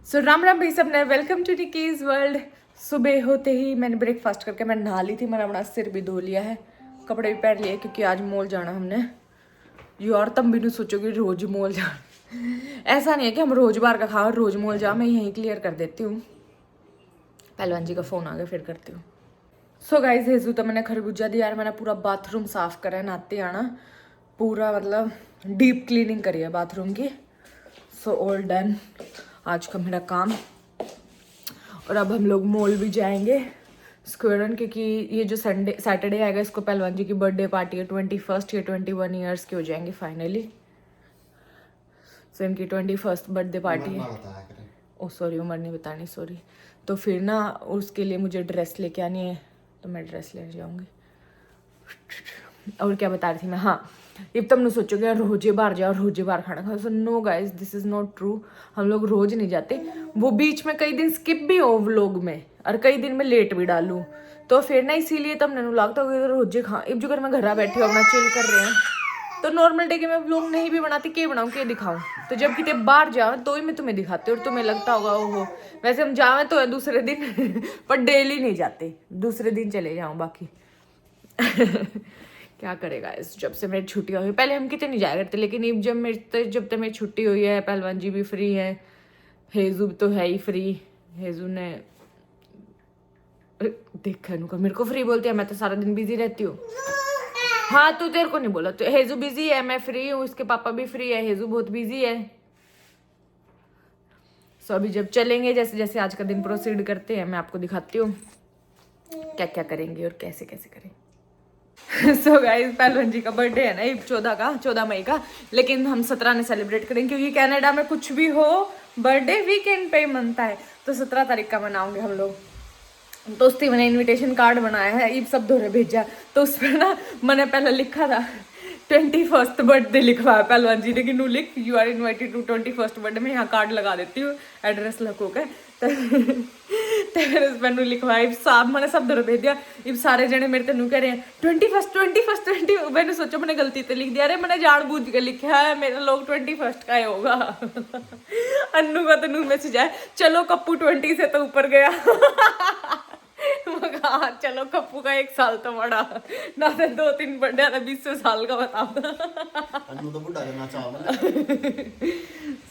सो राम राम भाई सबने, welcome to Nikki's world. सुबह होते ही मैंने ब्रेकफास्ट करके मैं नहा ली थी, मैंने अपना सिर भी धो लिया है, कपड़े भी पहन लिए क्योंकि आज मॉल जाना हमने। यार तुम भी नहीं सोचोगे रोज मॉल जाना। ऐसा नहीं है कि हम रोज बार का खाओ रोज मॉल जाओ, मैं यहीं क्लियर कर देती हूँ। पहलवान जी का फोन आ गया, फिर करती हूँ। सो गाइस, हेजू तो मैंने खरबूजा दिया यार, मैंने पूरा बाथरूम साफ करा है नहाते आना, पूरा मतलब डीप क्लीनिंग करी है बाथरूम की। सो ऑल डन आज का मेरा काम। और अब हम लोग मॉल भी जाएंगे स्क्वेयर, क्योंकि ये जो सैटरडे आएगा इसको पहलवान जी की बर्थडे पार्टी है, 21st या 21 ईयर्स के हो जाएंगे फाइनली। सो इनकी 21st बर्थडे पार्टी है। ओ सॉरी, उम्र नहीं बतानी, सॉरी। तो फिर ना उसके लिए मुझे ड्रेस लेके आनी है, तो मैं ड्रेस ले जाऊंगी। और क्या बता रही थी मैं, हाँ, अब तुम सोचोगे रोजे बाहर जाओ रोजे बाहर खाना खाओ। So no guys, this is not true. हम लोग रोज नहीं जाते, वो बीच में कई दिन स्किप भी हो व्लॉग में, और कई दिन में लेट भी डालूं, तो फिर ना इसीलिए तब नैनू लगता होगा रोजे खा। अब जो कर मैं घर बैठी हूँ अपना चिल कर रहे हैं, तो नॉर्मल डे के मैं व्लॉग नहीं भी बनाती, क्या बनाऊँ क्या दिखाऊँ। तो जब कितने बाहर जाओ तो ही मैं तुम्हें दिखाती हूँ, और तुम्हें लगता होगा ओहो वैसे हम जावे तो है दूसरे दिन पर डेली नहीं जाते, दूसरे दिन चले जाऊँ बाकी। क्या करेगा इस, जब से मेरी छुट्टियां हुई, पहले हम कितने नहीं जाया करते, लेकिन अब जब तक मेरी छुट्टी हुई है, पहलवान जी भी फ्री है, हेजू तो है ही फ्री। हेजू ने देखा नुका मेरे को फ्री बोलती है, मैं तो सारा दिन बिजी रहती हूँ। हाँ तू, तेरे को नहीं बोला, तो हेजू बिजी है, मैं फ्री हूँ, इसके पापा भी फ्री है, हेजू बहुत बिजी है। सो अभी जब चलेंगे, जैसे जैसे आज का दिन प्रोसीड करते हैं, मैं आपको दिखाती हूँ क्या क्या करेंगे और कैसे कैसे करेंगे। सो गाइस, पहलवान जी का बर्थडे है ना 14 मई का, लेकिन हम 17 ने सेलिब्रेट करेंगे, क्योंकि कनाडा में कुछ भी हो बर्थडे वीकेंड पे ही मनता है, तो 17 तारीख का मनाओगे हम लोग। तो उसकी मैंने इनविटेशन कार्ड बनाया है, ईब सब दोरे भेजा, तो उस पर ना मैंने पहले लिखा था 21st बर्थडे लिखवा है पहलवान जी ने कि नू लिख you are invited to 21st birthday. मैं यहाँ कार्ड लगा देती हूँ एड्रेस लखो के, तो मैंने लिखवाया साहब, मैंने सब दर भेज दिया। इब सारे जने मेरे तेनू कह रहे हैं 21 मैंने सोचा मैंने गलती से लिख दिया, अरे मैंने जान बूझ के लिखा है, मेरा लोग 21st का ही होगा। अन्नू का तनू मैसेज है, चलो कप्पू 20 से तो ऊपर गया। हाँ चलो, कप्पू का 1 साल तो बड़ा ना, तो 2-3 बर्थडे ना 20 साल का बताओ।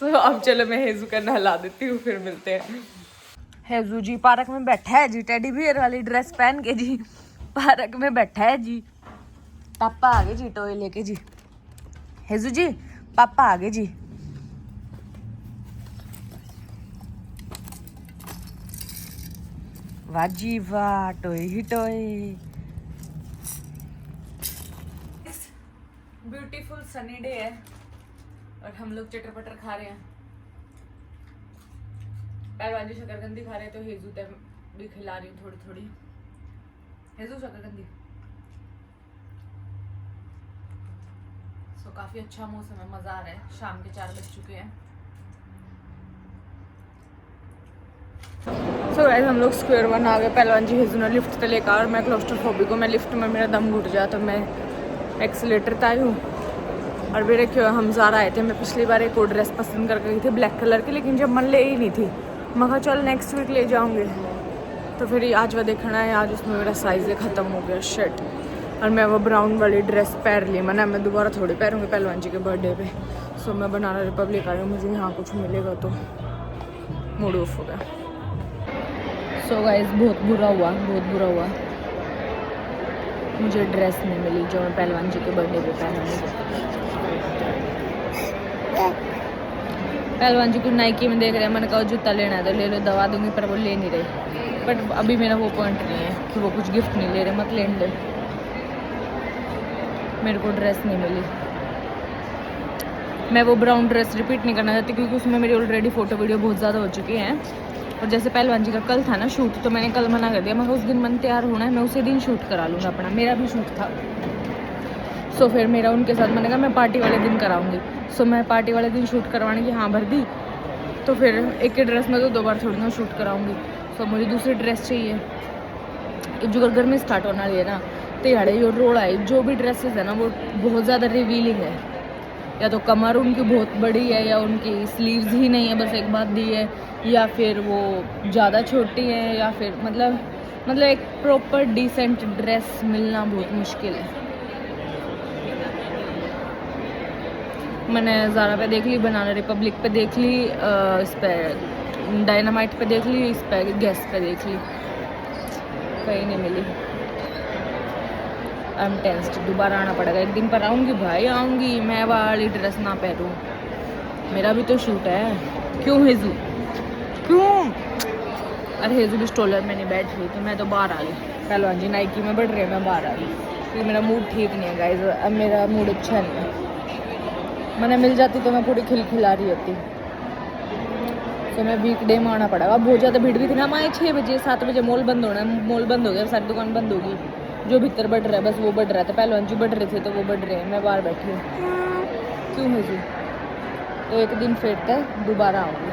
सो अब चलो मैं हेजू का नहला देती हूँ, फिर मिलते हैं। हेजू जी पार्क में बैठा है जी, टेडी बियर वाली ड्रेस पहन के जी पार्क में बैठा है जी। पापा आ गए जी टॉय लेके जी। हेजू जी पापा आ गए जी। वाह जी वाह, टॉय ही टॉय। ब्यूटीफुल सनी डे है और हम लोग चटर पटर खा रहे हैं। पहलवान जी शकरकंदी खा रहे हैं, तो हेजू तक भी खिला रही हूँ थोड़ी थोड़ी। हेजू शकरकंदी। सो काफी अच्छा मौसम है, मजा आ रहा है। शाम के 4 बज चुके हैं। सो गाइस, हम लोग स्क्वायर 1 आ गए। पहलवान जी हेजू ने लिफ्ट से लेकर, और मैं क्लोस्ट्रोफोबिक हूँ, मैं लिफ्ट में मेरा दम घुट जाए, तो मैं एक्सीलेटर तय हूँ। और मेरे क्यों हम ज़्यादा आए थे, मैं पिछली बार एक और ड्रेस पसंद करके गई थी ब्लैक कलर की, लेकिन जब मन ले ही नहीं थी, मैं कहा चल नेक्स्ट वीक ले जाऊँगी। तो फिर आज वह देखना है, आज उसमें मेरा साइज़ ख़त्म हो गया शर्ट, और मैं वो ब्राउन वाली ड्रेस पहन ली। मैं दोबारा थोड़ी पहनूँगी पहलवान जी के बर्थडे पे। सो मैं बनाना रिपब्लिक आई हूँ, मुझे यहाँ कुछ मिलेगा तो मूड ऑफ हो गया। सो गाइस, बहुत बुरा हुआ, मुझे ड्रेस नहीं मिली जो मैं पहलवान जी के बर्थडे पे पहनूँगी। पहलवान जी को नाइकी में देख रहे हैं, मैंने कहा जूता लेना है तो ले लो, दवा दूंगी, पर वो ले नहीं रहे। बट अभी मेरा वो पॉइंट नहीं है कि वो कुछ गिफ्ट नहीं ले रहे, मत लेने दे। मेरे को ड्रेस नहीं मिली, मैं वो ब्राउन ड्रेस रिपीट नहीं करना चाहती, क्योंकि उसमें मेरी ऑलरेडी फ़ोटो वीडियो बहुत ज़्यादा हो चुकी हैं। और जैसे पहलवान जी का कल था ना शूट, तो मैंने कल मना कर दिया, मैं उस दिन मन तैयार होना है, मैं उसी दिन शूट करा लूँगा अपना, मेरा भी शूट था। सो फिर मेरा उनके साथ, मैंने कहा मैं पार्टी वाले दिन कराऊंगी। सो मैं पार्टी वाले दिन शूट करवाने की हाँ भर दी, तो फिर एक ही ड्रेस में तो 2 बार थोड़ी ना शूट कराऊंगी। सो मुझे दूसरी ड्रेस चाहिए। जो गर्मी स्टार्ट होने वाली है ना, तो यारे ये रोल आए, जो भी ड्रेसेस है ना वो बहुत ज़्यादा रिवीलिंग है, या तो कमर उनकी बहुत बड़ी है, या उनकी स्लीव्स ही नहीं है, बस एक बात दी है, या फिर वो ज़्यादा छोटी है, या फिर मतलब एक प्रॉपर डिसेंट ड्रेस मिलना बहुत मुश्किल है। मैंने ज़ारा पे देख ली, बनाना रिपब्लिक पे देख ली, इस पर डायनामाइट पे देख ली, इस पर गैस पे देख ली, कहीं नहीं मिली। आई एम टेंस्ड, दोबारा आना पड़ेगा। एक दिन पर आऊँगी भाई, आऊँगी। मैं वाली ड्रेस ना पहनूँ, मेरा भी तो शूट है। क्यों हेजू, क्यों? अरे हेजू भी स्टॉलर में नहीं बैठ रही, तो मैं तो बाहर आ गई। पहलवान जी नाइकी में बढ़ रहे हैं, मैं बाहर आ गई क्योंकि मेरा मूड ठीक नहीं है गाइस। अब मेरा मूड अच्छा नहीं है। मैंने मिल जाती तो मैं पूरी खिलखिला रही होती। तो मैं वीकडे में आना पड़ेगा। बहुत ज़्यादा भीड़ भी थी ना, हम आए 6 बजे, 7 बजे मॉल बंद होना है। मॉल बंद हो गया, सारी दुकान बंद होगी। जो भीतर बढ़ रहा है बस वो बढ़ रहा था। पहलवान जी बढ़ रहे थे तो वो बढ़ रहे हैं, मैं बाहर बैठी हूँ। क्यों है जी? तो एक दिन फिर तक दोबारा आऊँगी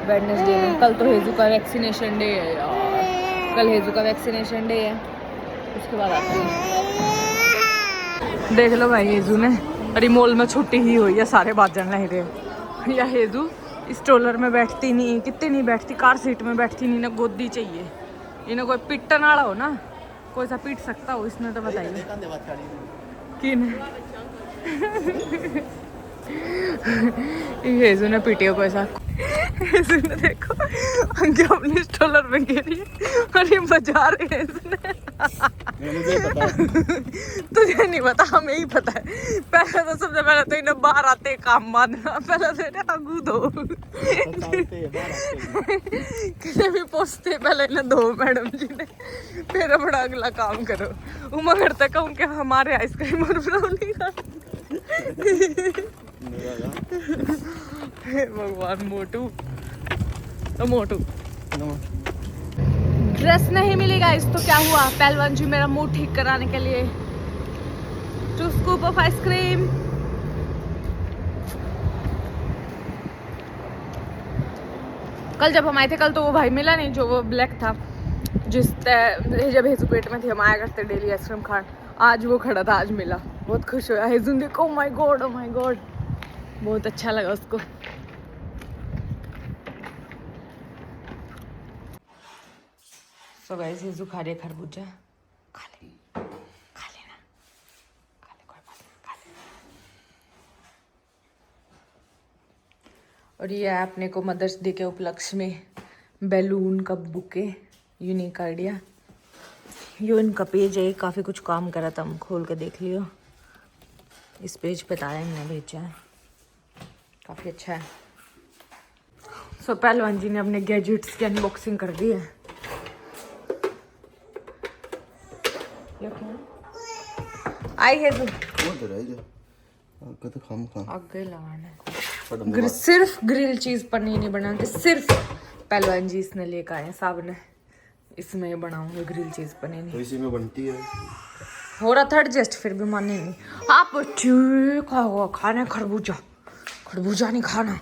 वेडनेसडे में। कल तो हेजू का वैक्सीनेशन डे है यार, कल हेजू का वैक्सीनेशन डे है, उसके बाद आते हैं। देख लो भाई, हेजू ने अरे मॉल में छुट्टी ही हुई है, सारे बात जान नहीं रहे। या हेजू स्ट्रोलर में बैठती नहीं, कितने नहीं बैठती, कार सीट में बैठती नहीं ना, गोदी चाहिए। इन्हें कोई पिटन वाला हो ना, कोई सा पीट सकता हो इसने, तो बताइए किन हेजू ने पीटियो कोई सा। हेजू ने देखो अपने स्ट्रोलर में गिरी और ये बजा रहे हैं इसने। मुझे पता है। तुझे नहीं पता, हमें ही पता है। पहले तो सबसे पहले तो इन्हें बाहर आते काम मारना, पहले तो इन्हें आगू दो, किसी भी पोस्ते पहले इन्हें दो मैडम जी ने, फिर अपना अगला काम करो। उमा करता कहूँ कि हमारे आइसक्रीम और ब्राउनी का। भगवान मोटू, तो मोटू ड्रेस नहीं मिलेगा इस, तो क्या हुआ? पहलवान जी मेरा मूड ठीक कराने के लिए 2 स्कूप ऑफ आइसक्रीम। कल जब हम आए थे, कल तो वो भाई मिला नहीं जो वो ब्लैक था, जब हेजू पेट में थी हम आया करते डेली आइसक्रीम खान। आज वो खड़ा था, आज मिला, बहुत खुश हुआ। हेजू देखो, oh my God, oh my God, बहुत अच्छा लगा उसको। सो गाइस, हेजू खा रही है खरबूजा। खा लेना, खा ले, कोई बात नहीं, खा ले। और ये है अपने को मदर्स डे के उपलक्ष्य में बैलून का बुके, यूनिक आइडिया। यो इनका पेज है, काफ़ी कुछ काम करा था, हम खोल के देख लियो। इस पेज पे ताया इन्हें भेजा है, काफ़ी अच्छा है। सो पहलवान जी ने अपने गैजेट्स की अनबॉक्सिंग कर दी है। आई है तो आगे लगाना, सिर्फ ग्रिल चीज पनीर नहीं बनाते, सिर्फ पहलवान जी इसने लेकर आए साहब ने, इसमें बनाऊंगे ग्रिल चीज पनीर। तो इसी में बनती है, हो रहा था एडजस्ट, फिर भी माने नहीं। आप खाओ, खाना खरबूजा, खरबूजा नहीं खाना,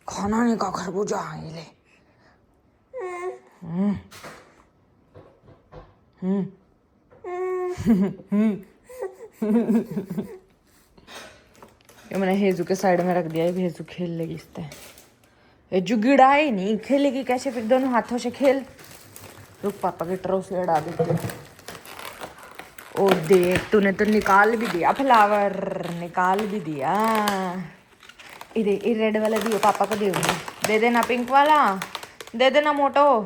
खाना नहीं का खरबूजा, ये ले। ये मैंने हेजू के साइड में रख दिया है, हेजू खेल लेगी इससे। हेजू गिड़ाए नहीं, खेलेगी कैसे फिर? दोनों हाथों से खेल। रुक, पापा के ट्रो से अड़ा देते। ओ देख, तूने तो निकाल भी दिया फ्लावर, निकाल भी दिया। ये रेड वाला दियो, पापा को दूंगी। दे देना पिंक वाला, दे देना मोटो।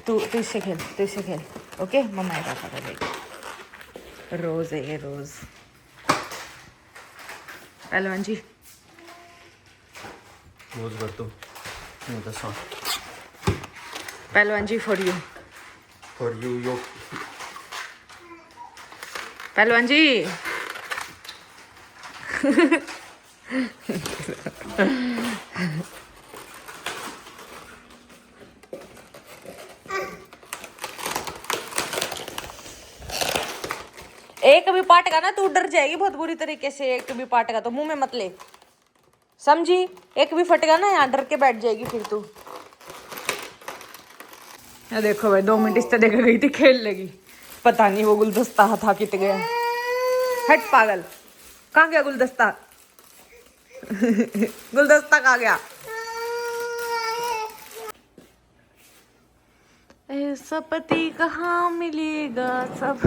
तू इससे खेल, तू इससे खेल, ओके? मम्मा पापा को देगी। रोज है ये, रोज। पहलवान जी रोज कर दो, पहलवान जी फॉर यू यो। पहलवान जी एक भी पाटेगा ना तू डर जाएगी बहुत बुरी तरीके से। एक भी पाटेगा तो मुंह में मत ले, समझी? एक भी फटेगा ना, यहाँ डर के बैठ जाएगी फिर तू। ये देखो भाई, 2 मिनट इस तरह गई थी, खेल लेगी। पता नहीं वो गुलदस्ता था कित गया। हट पागल, कहाँ गया गुलदस्ता? गुलदस्ता कहाँ गया? ऐसा पति कहाँ मिलेगा सब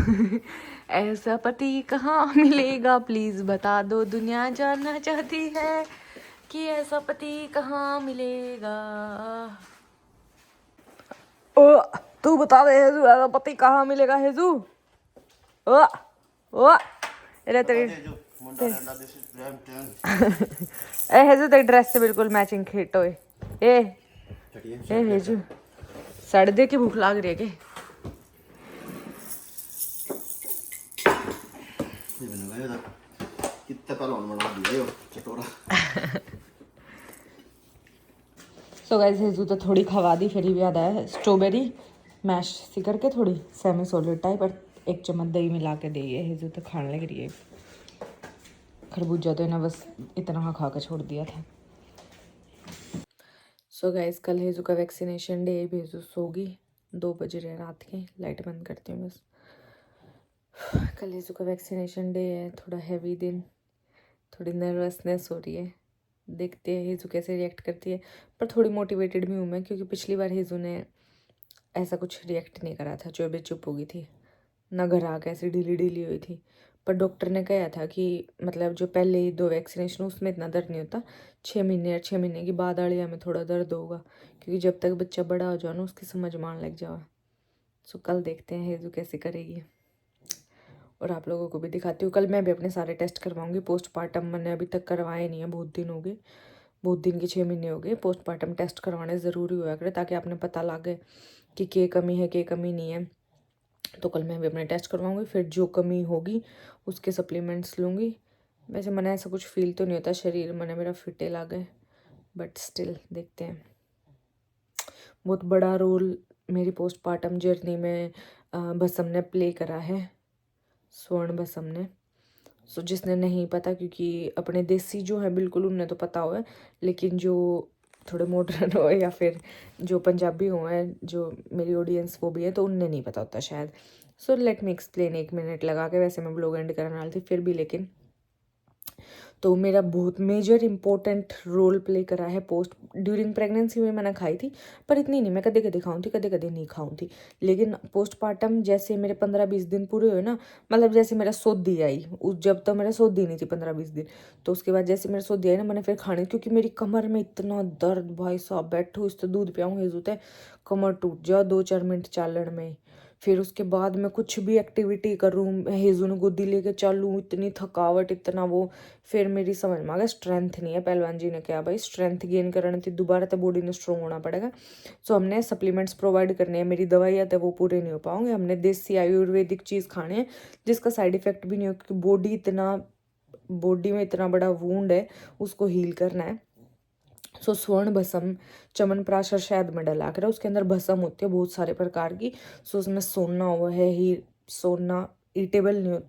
ऐसा पति कहाँ मिलेगा, प्लीज बता दो, दुनिया जानना चाहती है कि ऐसा पति कहाँ मिलेगा। ओ तू बता दे हेजू, ऐसा पति कहाँ मिलेगा हेजू? ओ ओ अरे तेरी ए हेजू तेरी ड्रेस से बिल्कुल मैचिंग फिट होए। ए हेजू सड़ दे की भूख लाग रही है के? कितना पहलवान बना दिया यो चटोरा। सो गाइस हेजू तो थोड़ी खवा दी, फिर भी याद आया स्ट्रॉबेरी मैश सी करके थोड़ी सेमी सॉलिड टाइप और 1 चम्मच दही मिला के दी है। हेजू तो खाने लग रही है। खरबूजा तो इन्हें बस इतना खा के छोड़ दिया था। सो गाइस कल हेजू का वैक्सीनेशन डे, हेजू सोगी 2 बज रहे रात के। लाइट बंद करती हूँ बस। कल हेजू का वैक्सीनेशन डे है, थोड़ा हैवी दिन, थोड़ी नर्वसनेस हो रही है। देखते हैं हेजू कैसे रिएक्ट करती है, पर थोड़ी मोटिवेटेड भी हूँ मैं, क्योंकि पिछली बार हेजू ने ऐसा कुछ रिएक्ट नहीं करा था, चुप हो गई थी ना, घर आके ऐसी ढीली ढीली हुई थी। पर डॉक्टर ने कहा था कि मतलब जो पहले 2 वैक्सीनेशन उसमें इतना दर्द नहीं होता, 6 महीने और 6 महीने के बाद आड़िया में थोड़ा दर्द होगा, क्योंकि जब तक बच्चा बड़ा हो जाओ ना उसकी समझ मान लग जाओ। सो कल देखते हैं हेजू कैसे करेगी और आप लोगों को भी दिखाती हूँ। कल मैं भी अपने सारे टेस्ट करवाऊंगी। पोस्टमार्टम मैंने अभी तक करवाए नहीं है, बहुत दिन हो गए, बहुत दिन के 6 महीने हो गए। पोस्टमार्टम टेस्ट करवाने ज़रूरी हुआ करे ताकि आपने पता लगे कि क्या कमी है क्या कमी नहीं है। तो कल मैं भी अपने टेस्ट करवाऊंगी, फिर जो कमी होगी उसके सप्लीमेंट्स लूँगी। वैसे मैंने ऐसा कुछ फील तो नहीं होता, शरीर मैंने मेरा फिटे लगे, बट स्टिल देखते हैं। बहुत बड़ा रोल मेरी पोस्टमार्टम जर्नी में बसम ने प्ले करा है, स्वर्ण बसम ने। सो जिसने नहीं पता, क्योंकि अपने देसी जो है बिल्कुल उन्हें तो पता हो है, लेकिन जो थोड़े मॉडर्न हो या फिर जो पंजाबी हो हैं, जो मेरी ऑडियंस वो भी है, तो उन्हें नहीं पता होता शायद। So let me explain 1 minute लगा के। वैसे मैं ब्लॉग एंड करने वाली थी फिर भी, लेकिन तो मेरा बहुत मेजर इंपॉर्टेंट रोल प्ले करा है पोस्ट ड्यूरिंग प्रेगनेंसी में। मैंने खाई थी पर इतनी नहीं, मैं कदे कदे खाऊँ थी, कदे कदे नहीं खाऊँ थी। लेकिन पोस्टमार्टम जैसे मेरे 15-20 दिन पूरे हुए ना, मतलब जैसे मेरा सोदी आई, उस जब तक मेरा सोदी नहीं थी 15-20 दिन, तो उसके बाद जैसे मेरा सोदी आई ना, मैंने फिर खानी, क्योंकि मेरी कमर में इतना दर्द, भाई साहब बैठू इस तो दूध पियाऊँ हेजू है कमर टूट जा 2-4 मिनट चालन में। फिर उसके बाद मैं कुछ भी एक्टिविटी करूँ, हेजू ने गोदी लेके चलूँ, इतनी थकावट इतना वो, फिर मेरी समझ में आ गया स्ट्रेंथ नहीं है। पहलवान जी ने कहा भाई स्ट्रेंथ गेन करने थी दोबारा तो बॉडी ने स्ट्रॉन्ग होना पड़ेगा। सो हमने सप्लीमेंट्स प्रोवाइड करने हैं, मेरी दवाइयाँ तो वो पूरे नहीं हो पाओगे, हमने देसी आयुर्वेदिक चीज़ खानी है जिसका साइड इफेक्ट भी नहीं हो, क्योंकि बॉडी में इतना बड़ा वूंड है, उसको हील करना है। सो स्वर्ण भस्म च्यवनप्राश और शहद में डला कर, उसके अंदर भस्म होती है बहुत सारे प्रकार की। सो उसमें सोना हुआ है, ही सोना ईटेबल नहीं हो,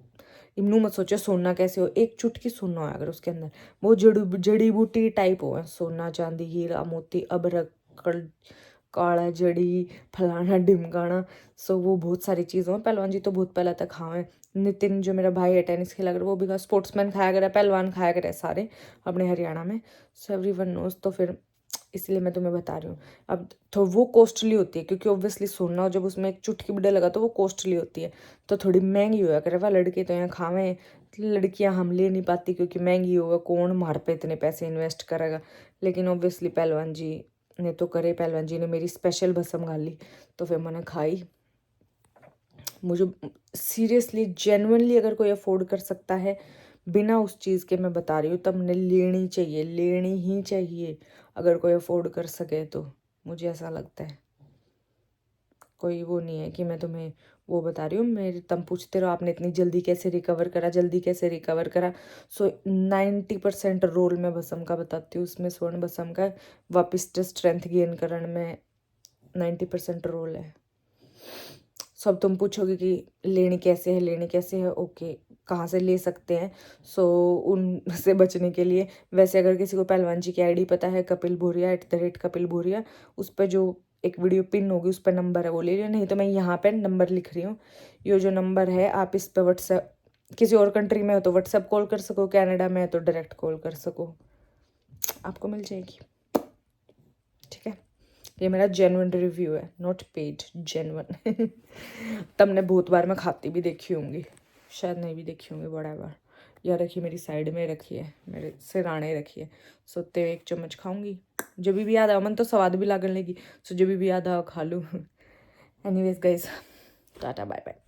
इमनू मत सोचो सोना कैसे हो, एक चुटकी सोना हो अगर उसके अंदर, वो जड़ी बूटी टाइप हो, सोना चांदी हीरा मोती अबरक काला जड़ी फलाना ढिमकाना। सो वो बहुत सारी चीज़ों में पहलवान जी तो बहुत पहले तक खाए। नितिन जो मेरा भाई है टेनिस खेला कर, वो भी स्पोर्ट्समैन खाया करे, पहलवान खाया करे सारे अपने हरियाणा में। सो एवरीवन नोज, तो फिर इसलिए मैं तुम्हें बता रही हूँ। अब तो वो कॉस्टली होती है, क्योंकि ऑब्वियसली सोना जब उसमें एक चुटकी भी लगा तो वो कॉस्टली होती है, तो थोड़ी महंगी हुआ करे। वह लड़के तो यहाँ खावें, लड़कियाँ हम ले नहीं पाती क्योंकि महंगी होगा, कौन मार पे इतने पैसे इन्वेस्ट करेगा। लेकिन ऑब्वियसली पहलवान जी ने तो करे, पहलवान जी ने मेरी स्पेशल भस्म गाली, तो फिर मैंने खाई। मुझे सीरियसली जेन्युइनली अगर कोई अफोर्ड कर सकता है बिना उस चीज़ के, मैं बता रही हूँ, तब मैंने लेनी चाहिए, लेनी ही चाहिए अगर कोई अफोर्ड कर सके तो। मुझे ऐसा लगता है, कोई वो नहीं है कि मैं तुम्हें वो बता रही हूँ। मेरे तुम पूछते रहो आपने इतनी जल्दी कैसे रिकवर करा, जल्दी कैसे रिकवर करा। सो 90% रोल मैं भस्म का बताती हूँ, उसमें स्वर्ण भस्म का वापस स्ट्रेंथ गेन करने में 90% रोल है। सब तुम पूछोगे कि लेनी कैसे है, लेनी कैसे है, ओके कहाँ से ले सकते हैं। सो उनसे बचने के लिए, वैसे अगर किसी को पहलवान जी की आईडी पता है, कपिल भूरिया @कपिल भूरिया, उस पर जो एक वीडियो पिन होगी उस पर नंबर है, वो ले लियो। नहीं तो मैं यहाँ पे नंबर लिख रही हूँ, ये जो नंबर है आप इस पर व्हाट्सएप किसी और कंट्री में हो तो व्हाट्सएप कॉल कर सको, कनाडा में है तो डायरेक्ट कॉल कर सको, आपको मिल जाएगी। ठीक है, ये मेरा जेन्युइन रिव्यू है, नॉट पेड, जेन्युइन। तुमने बहुत बार मैं खाती भी देखी होंगी, शायद नहीं भी देखी होंगी, बड़ा बार। यह रखी मेरी साइड में रखी है, मेरे सिराने रखी है, सोते हुए 1 चम्मच खाऊंगी, जब भी याद आओ, मन तो स्वाद भी लागने लगी, सो जब भी याद आओ खा लूँ। Anyways guys, tata bye bye.